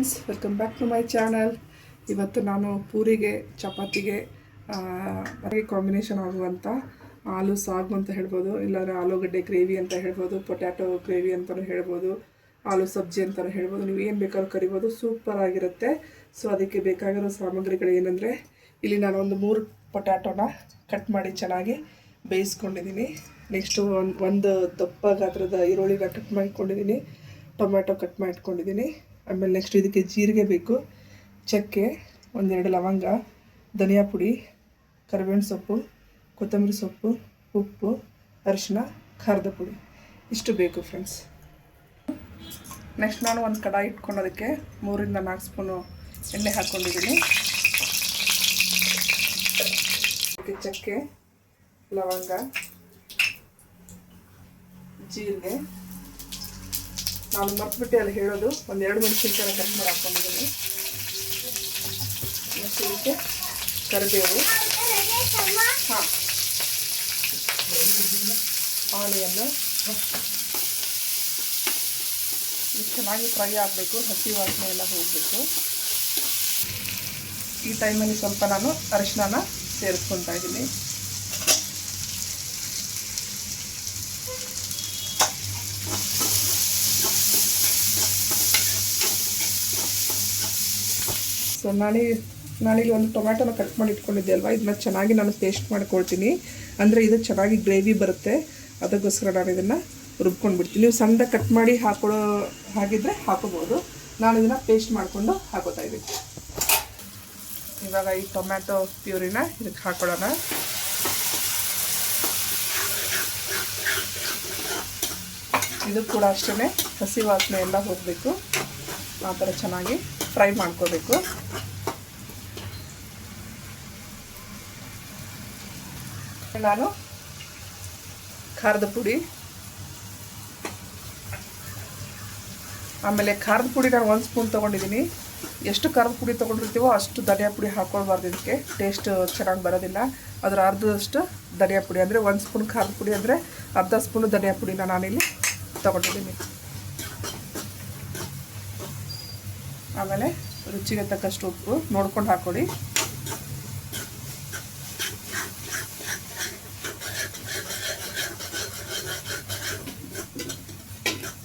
Friends, welcome back to my channel. ಇವತ್ತು ನಾನು ಪೂರಿಗೆ ಚಪಾತಿಗೆ ಕಾಂಬಿನೇಷನ್ ಆಗುವಂಥ ಆಲೂ ಸಾಗು ಅಂತ ಹೇಳ್ಬೋದು, ಇಲ್ಲಾಂದರೆ ಆಲೂಗಡ್ಡೆ ಗ್ರೇವಿ ಅಂತ ಹೇಳ್ಬೋದು, ಪೊಟ್ಯಾಟೊ ಗ್ರೇವಿ ಅಂತಲೂ ಹೇಳ್ಬೋದು, ಆಲೂ ಸಬ್ಜಿ ಅಂತಲೂ ಹೇಳ್ಬೋದು. ನೀವು ಏನು ಬೇಕಾದ್ರೂ ಕರಿಬೋದು, ಸೂಪರ್ ಆಗಿರುತ್ತೆ. ಸೊ ಅದಕ್ಕೆ ಬೇಕಾಗಿರೋ ಸಾಮಗ್ರಿಗಳು ಏನಂದರೆ, ಇಲ್ಲಿ ನಾನು ಒಂದು 3 ಪೊಟ್ಯಾಟೊನ ಕಟ್ ಮಾಡಿ ಚೆನ್ನಾಗಿ ಬೇಯಿಸ್ಕೊಂಡಿದ್ದೀನಿ. ನೆಕ್ಸ್ಟು ಒಂದು ದಪ್ಪ ಗಾತ್ರದ ಈರುಳ್ಳಿನ ಕಟ್ ಮಾಡಿಕೊಂಡಿದ್ದೀನಿ, ಟೊಮ್ಯಾಟೊ ಕಟ್ ಮಾಡಿಟ್ಕೊಂಡಿದ್ದೀನಿ. ಆಮೇಲೆ ನೆಕ್ಸ್ಟ್ ಇದಕ್ಕೆ ಜೀರಿಗೆ ಬೇಕು, ಚಕ್ಕೆ, 1-2 ಲವಂಗ, ಧನಿಯಾ ಪುಡಿ, ಕರಿಬೇವಿನ ಸೊಪ್ಪು, ಕೊತ್ತಂಬರಿ ಸೊಪ್ಪು, ಉಪ್ಪು, ಅರಿಶಿನ, ಖಾರದ ಪುಡಿ ಇಷ್ಟು ಬೇಕು ಫ್ರೆಂಡ್ಸ್. ನೆಕ್ಸ್ಟ್ ನಾನು ಒಂದು ಕಡಾಯಿ ಇಟ್ಕೊಂಡು 3-4 ಸ್ಪೂನು ಎಣ್ಣೆ ಹಾಕ್ಕೊಂಡಿದ್ದೀನಿ. ಅದಕ್ಕೆ ಚಕ್ಕೆ, ಲವಂಗ, ಜೀರಿಗೆ, ನಾನು ಮರ್ತ್ಬಿಟ್ಟು ಅಲ್ಲಿ ಹೇಳೋದು, 1-2 ಮೆಣಸಿನಕಾಯಿ ಕಟ್ ಮಾಡಿ ಹಾಕ್ಕೊಂಡಿದ್ದೀನಿ. ನೆಕ್ಸ್ಟ್ ಇದಕ್ಕೆ ಕರಿಬೇವು, ಆನಿಯನ್ನು ಚೆನ್ನಾಗಿ ಫ್ರೈ ಆಗಬೇಕು, ಹಸಿ ವಾಸನೆ ಎಲ್ಲ ಹೋಗಬೇಕು. ಈ ಟೈಮಲ್ಲಿ ಸ್ವಲ್ಪ ನಾನು ಅರಿಶಿನ ಸೇರಿಸ್ಕೊತಾ ಇದ್ದೀನಿ. ಸೊ ನಾನೀಗ ಒಂದು ಟೊಮ್ಯಾಟೊನ ಕಟ್ ಮಾಡಿ ಇಟ್ಕೊಂಡಿದ್ದೆ ಅಲ್ವಾ, ಇದನ್ನ ಚೆನ್ನಾಗಿ ನಾನು ಪೇಸ್ಟ್ ಮಾಡ್ಕೊಳ್ತೀನಿ. ಅಂದರೆ ಇದು ಚೆನ್ನಾಗಿ ಗ್ರೇವಿ ಬರುತ್ತೆ, ಅದಕ್ಕೋಸ್ಕರ ನಾನು ಇದನ್ನು ರುಬ್ಕೊಂಡ್ಬಿಡ್ತೀನಿ. ನೀವು ಸಣ್ಣದಾಗಿ ಕಟ್ ಮಾಡಿ ಹಾಗಿದ್ರೆ ಹಾಕೋಬೋದು. ನಾನು ಇದನ್ನು ಪೇಸ್ಟ್ ಮಾಡಿಕೊಂಡು ಹಾಕೋತಾ ಇದ್ದೀನಿ. ಇವಾಗ ಈ ಟೊಮ್ಯಾಟೊ ಪ್ಯೂರಿನ ಇದಕ್ಕೆ ಹಾಕೊಳ್ಳೋಣ. ಇದು ಕೂಡ ಅಷ್ಟೇ ಹಸಿ ವಾಸನೆ ಎಲ್ಲ ಹೋಗಬೇಕು, ಆ ಥರ ಚೆನ್ನಾಗಿ ಫ್ರೈ ಮಾಡ್ಕೋಬೇಕು. ನಾನು ಖಾರದ ಪುಡಿ, ಆಮೇಲೆ ಖಾರದ ಪುಡಿ ನಾನು 1 ಸ್ಪೂನ್ ತೊಗೊಂಡಿದ್ದೀನಿ. ಎಷ್ಟು ಖಾರದ ಪುಡಿ ತೊಗೊಂಡಿರ್ತೀವೋ ಅಷ್ಟು ಧನಿಯಾ ಪುಡಿ ಹಾಕ್ಕೊಳ್ಬಾರ್ದು, ಇದಕ್ಕೆ ಟೇಸ್ಟ್ ಚೆನ್ನಾಗಿ ಬರೋದಿಲ್ಲ. ಅದರ ಅರ್ಧದಷ್ಟು ಧನಿಯಾ ಪುಡಿ, ಅಂದರೆ 1 ಸ್ಪೂನ್ ಖಾರದ ಪುಡಿ ಅಂದರೆ ಅರ್ಧ ಸ್ಪೂನು ಧನಿಯಾ ಪುಡಿನ ನಾನಿಲ್ಲಿ ತೊಗೊಂಡಿದ್ದೀನಿ. ಆಮೇಲೆ ರುಚಿಗೆ ತಕ್ಕಷ್ಟು ಉಪ್ಪು ನೋಡ್ಕೊಂಡು ಹಾಕ್ಕೊಡಿ.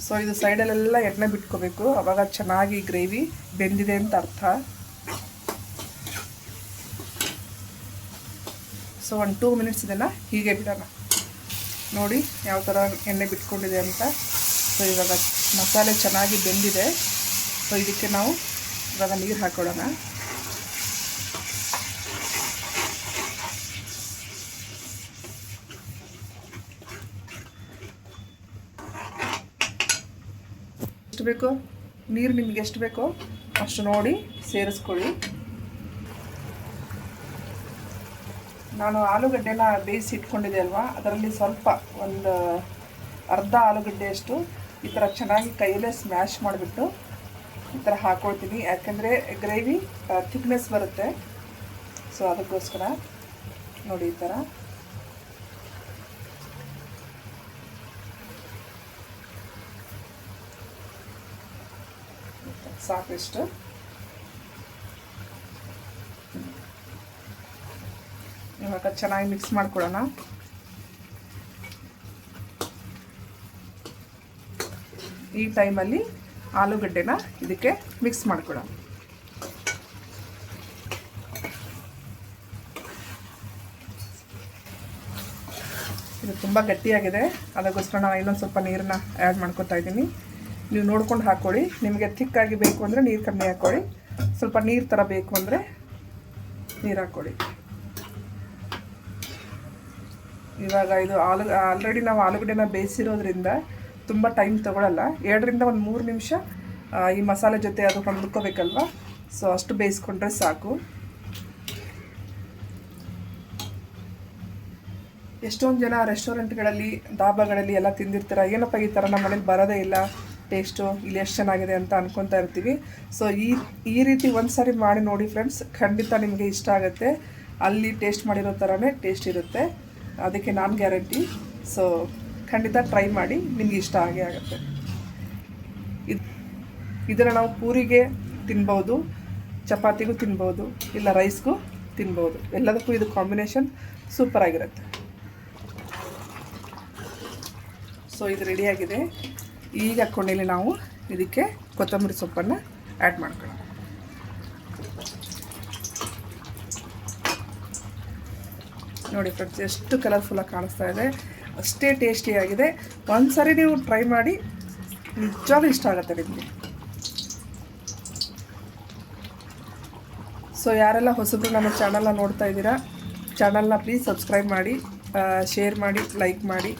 ಸೊ ಇದು ಸೈಡಲ್ಲೆಲ್ಲ ಎಣ್ಣೆ ಬಿಟ್ಕೋಬೇಕು, ಆವಾಗ ಚೆನ್ನಾಗಿ ಗ್ರೇವಿ ಬೆಂದಿದೆ ಅಂತ ಅರ್ಥ. ಸೊ 1-2 ಮಿನಿಟ್ಸ್ ಇದನ್ನು ಹೀಗೆ ಬಿಡೋಣ. ನೋಡಿ ಯಾವ ಥರ ಎಣ್ಣೆ ಬಿಟ್ಕೊಂಡಿದೆ ಅಂತ. ಸೊ ಇವಾಗ ಮಸಾಲೆ ಚೆನ್ನಾಗಿ ಬೆಂದಿದೆ. ಸೊ ಇದಕ್ಕೆ ನಾವು ಇವಾಗ ನೀರು ಹಾಕೊಳ್ಳೋಣ. ಎಷ್ಟು ಬೇಕೋ ನೀರು, ನಿಮಗೆ ಎಷ್ಟು ಬೇಕೋ ಅಷ್ಟು ನೋಡಿ ಸೇರಿಸ್ಕೊಳ್ಳಿ. ನಾನು ಆಲೂಗಡ್ಡೆನ ಬೇಯಿಸಿ ಇಟ್ಕೊಂಡಿದ್ದೆ ಅಲ್ವಾ, ಅದರಲ್ಲಿ ಸ್ವಲ್ಪ ಒಂದು ಅರ್ಧ ಆಲೂಗಡ್ಡೆಯಷ್ಟು ಈ ಥರ ಚೆನ್ನಾಗಿ ಕೈಯಲ್ಲೇ ಸ್ಮ್ಯಾಶ್ ಮಾಡಿಬಿಟ್ಟು ಈ ಥರ ಹಾಕ್ಕೊಳ್ತೀನಿ. ಯಾಕೆಂದರೆ ಗ್ರೇವಿ ಥಿಕ್ನೆಸ್ ಬರುತ್ತೆ. ಸೊ ಅದಕ್ಕೋಸ್ಕರ ನೋಡಿ ಈ ಥರ. ಸಾಕಿಷ್ಟು. ಇವಾಗ ಚೆನ್ನಾಗಿ ಮಿಕ್ಸ್ ಮಾಡ್ಕೊಳ್ಳೋಣ. ಈ ಟೈಮಲ್ಲಿ ಆಲೂಗಡ್ಡೆನ ಇದಕ್ಕೆ ಮಿಕ್ಸ್ ಮಾಡ್ಕೊಳ್ಳೋಣ. ಇದು ತುಂಬ ಗಟ್ಟಿಯಾಗಿದೆ, ಅದಕ್ಕೋಸ್ಕರ ನಾನು ಇನ್ನೊಂದು ಸ್ವಲ್ಪ ನೀರನ್ನ ಆ್ಯಡ್ ಮಾಡ್ಕೊತಾ ಇದ್ದೀನಿ. ನೀವು ನೋಡ್ಕೊಂಡು ಹಾಕ್ಕೊಳ್ಳಿ. ನಿಮಗೆ ಥಿಕ್ಕಾಗಿ ಬೇಕು ಅಂದರೆ ನೀರು ಕಮ್ಮಿ ಹಾಕ್ಕೊಳ್ಳಿ, ಸ್ವಲ್ಪ ನೀರು ಥರ ಬೇಕು ಅಂದರೆ ನೀರು ಹಾಕ್ಕೊಳ್ಳಿ. ಇವಾಗ ಇದು ಆಲ್ರೆಡಿ ನಾವು ಆಲೂಗಡ್ಡೆನ ಬೇಯಿಸಿರೋದ್ರಿಂದ ತುಂಬ ಟೈಮ್ ತೊಗೊಳ್ಳಲ್ಲ. 2-3 ನಿಮಿಷ ಈ ಮಸಾಲೆ ಜೊತೆ ಅದು ಹೊಂದ್ಕೋಬೇಕಲ್ವ, ಸೊ ಅಷ್ಟು ಬೇಯಿಸ್ಕೊಂಡ್ರೆ ಸಾಕು. ಎಷ್ಟೊಂದು ಜನ ರೆಸ್ಟೋರೆಂಟ್ಗಳಲ್ಲಿ, ಧಾಬಾಗಳಲ್ಲಿ ಎಲ್ಲ ತಿಂದಿರ್ತಾರೆ, ಏನಪ್ಪ ಈ ಥರ ನಮ್ಮ ಮನೇಲಿ ಬರೋದೇ ಇಲ್ಲ ಟೇಸ್ಟು, ಇಲ್ಲಿ ಎಷ್ಟು ಚೆನ್ನಾಗಿದೆ ಅಂತ ಅನ್ಕೊತಾ ಇರ್ತೀವಿ. ಸೊ ಈ ರೀತಿ ಒಂದು ಸಾರಿ ಮಾಡಿ ನೋಡಿ ಫ್ರೆಂಡ್ಸ್, ಖಂಡಿತ ನಿಮಗೆ ಇಷ್ಟ ಆಗುತ್ತೆ. ಅಲ್ಲಿ ಟೇಸ್ಟ್ ಮಾಡಿರೋ ಥರನೇ ಟೇಸ್ಟ್ ಇರುತ್ತೆ, ಅದಕ್ಕೆ ನಾನು ಗ್ಯಾರಂಟಿ. ಸೊ ಖಂಡಿತ ಟ್ರೈ ಮಾಡಿ, ನಿಮಗೆ ಇಷ್ಟ ಆಗೇ ಆಗುತ್ತೆ. ಇದನ್ನು ನಾವು ಪೂರಿಗೆ ತಿನ್ಬೋದು, ಚಪಾತಿಗೂ ತಿನ್ಬೋದು, ಇಲ್ಲ ರೈಸ್ಗೂ ತಿನ್ಬೋದು. ಎಲ್ಲದಕ್ಕೂ ಇದು ಕಾಂಬಿನೇಷನ್ ಸೂಪರಾಗಿರುತ್ತೆ. ಸೊ ಇದು ರೆಡಿಯಾಗಿದೆ. ಈಗ ಹಾಕ್ಕೊಂಡಲ್ಲಿ ನಾವು ಇದಕ್ಕೆ ಕೊತ್ತಂಬರಿ ಸೊಪ್ಪನ್ನು ಆ್ಯಡ್ ಮಾಡ್ಕೊಳ್ಳೋಣ. ನೋಡಿ ಫ್ರೆಂಡ್ಸ್, ಎಷ್ಟು ಕಲರ್ಫುಲ್ಲಾಗಿ ಕಾಣಿಸ್ತಾ ಇದೆ, ಅಷ್ಟೇ ಟೇಸ್ಟಿಯಾಗಿದೆ. ಒಂದು ಸಾರಿ ನೀವು ಟ್ರೈ ಮಾಡಿ, ನಿಜವಾಗ್ಲೂ ಇಷ್ಟ ಆಗುತ್ತೆ ನಿಮಗೆ. ಸೊ ಯಾರೆಲ್ಲ ಹೊಸಬ್ರು ನಮ್ಮ ಚಾನಲ್ನ ನೋಡ್ತಾ ಇದ್ದೀರಾ, ಚಾನಲ್ನ ಪ್ಲೀಸ್ ಸಬ್ಸ್ಕ್ರೈಬ್ ಮಾಡಿ, ಶೇರ್ ಮಾಡಿ, ಲೈಕ್ ಮಾಡಿ.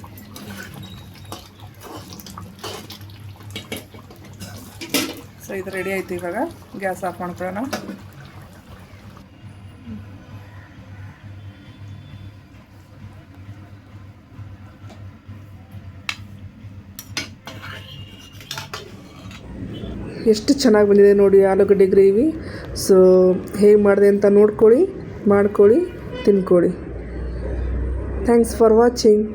ಸೊ ಇದು ರೆಡಿ ಆಯಿತು. ಇವಾಗ ಗ್ಯಾಸ್ ಆಫ್ ಮಾಡ್ಕೊಳ್ಳೋಣ. ಎಷ್ಟು ಚೆನ್ನಾಗಿ ಬಂದಿದೆ ನೋಡಿ ಆಲೂಗಡ್ಡೆ ಗ್ರೇವಿ. ಸೊ ಹೇಗೆ ಮಾಡಿದೆ ಅಂತ ಮಾಡ್ಕೊಳ್ಳಿ, ತಿನ್ಕೊಳ್ಳಿ. Thanks for watching.